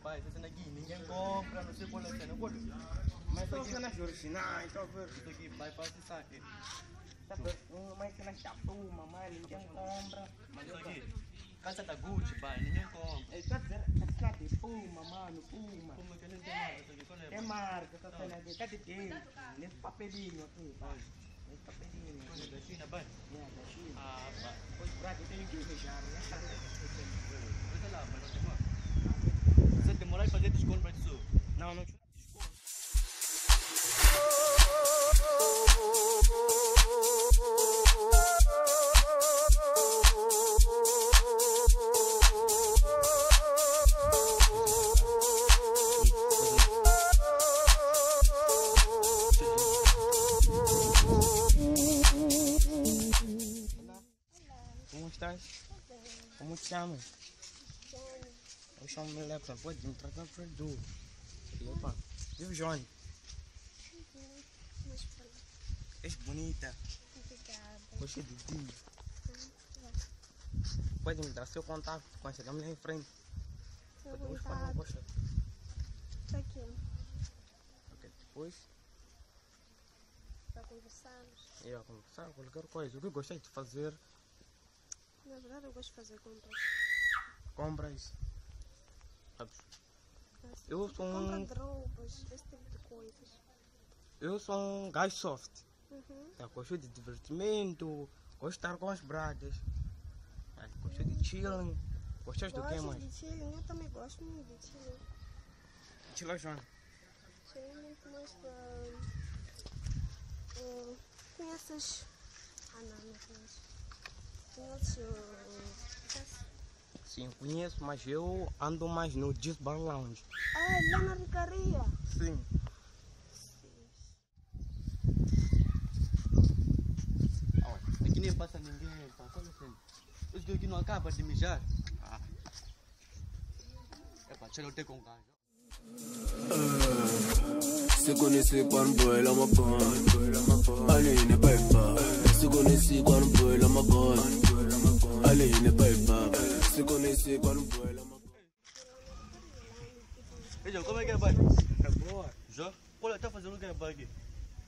pai, essa aqui ninguém compra, não sei qual é a cena. Mas são cenas originais, estou a ver. Isso aqui vai para esse saque. Mas cenas de Puma, mas ninguém compra. Mas isso aqui, calça da Gucci, pai, ninguém compra. Está a dizer, essa de Puma, mano, Puma. Como que não tem nada, isso aqui, qual é? É marca, essa cena aqui. Cadê dele? Nesse papelinho aqui, pai. Nesse papelinho. Qual é da China, pai? É, da China. Ah, pai. Pois, brado, eu tenho que beijar, né? Olha lá, mas não demora. Você demorar em fazer desconto para isso? Não, não. Como estás? Como te chamas? Eu chamo-me Lepa, pode me tratar por Du. Lepa, viu, Johnny? És bonita. Gostei de ti. Pode me dar seu contato quando chegamos lá em frente. Podemos falar uma coisa. Aqui, Ok, depois para conversarmos. eu conversar qualquer coisa. O que gostei de fazer? Na verdade, eu gosto de fazer compras. Compras. Sabes? Assim, Eu tipo, sou compra um. de roupas, esse tipo de coisas. Eu sou um gajo soft. Uhum. Gosto de divertimento, gosto de estar com as bradas. Gosto de chilling. Gostas do que Gosto mais? de chilling, eu também gosto muito de chilling. Chila, Joana. Chilling muito mais para... conheces... Ah, não conheço. Conheces Sim, conheço, mas eu ando mais no Juice Bar Lounge. Ah, lá na Ricaria. Sim. Aqui nem passa ninguém, pá, qual é a cena? Esse aqui não acaba de mijar. Ah. É pá, chega eu ter com o gajo. Se conhece quando boy la mapon, Aline paipa. Se conhece quando boy la mapon, Aline paipa. Se conhece quando boy la mapon. Veja, como é que é, pai? É boa. Já? Olha, está fazendo o que é, pai, aqui?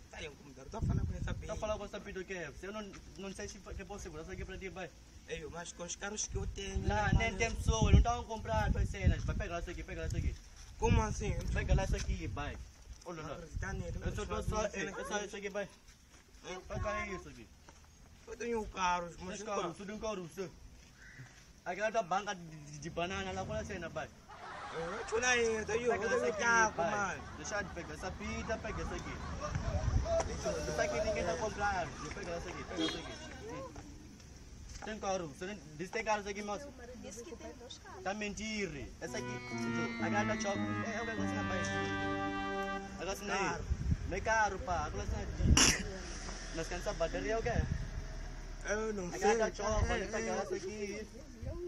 Tá eu como estou a falar com essa Está a pena. falar com essa pita que é? Eu não sei se que posso segurar isso aqui para ti, pai. Ei, mas com os carros que eu tenho. Não, nem tem pessoa, não estão a comprar as cenas. Vai pegar isso aqui, pega isso aqui. Como assim? Pega lá isso aqui, pai. Olha lá. Acreditar nele. Eu só estou só. É só isso aqui, pai. Pega isso aqui. Eu tenho carros, mas Mas carro, tudo em carro, senhor. Aquela da banca de banana lá, qual é a cena, pai? eu te lá aí, eu Pega tenho essa aqui, taco, pai. mano. Deixa de pegar essa pita, pega essa aqui. Isso aqui ninguém está comprando. Pega essa aqui, pega essa aqui. Tem carro, você não disse tem carro aqui, moço? Disse que tem 2 carros. Tá mentindo. Essa aqui, aquela da choque. É o que você vai. Agora se não é. Não é caro, pá. Agora se não é. Nós queremos essa bateria, o quê? Eu não sei. Aquela da choque, olha, pega essa aqui.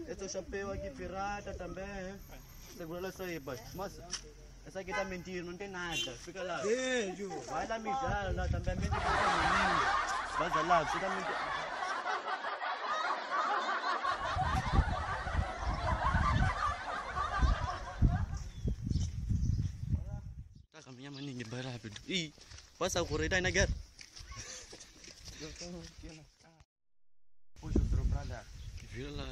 Esse chapéu aqui, pirata também. Segura essa aí, pai. Moça, essa aqui tá mentindo, não tem nada. Fica lá. Beijo. Vai lá mijar, lá também. Mente que tá mentindo. Vai lá, você tá mentindo. Caminhar maninho bem rápido. Ih, passa a correr daí na guerra. Eu tenho aqui na cara. Puxa o trocado. Vira lá,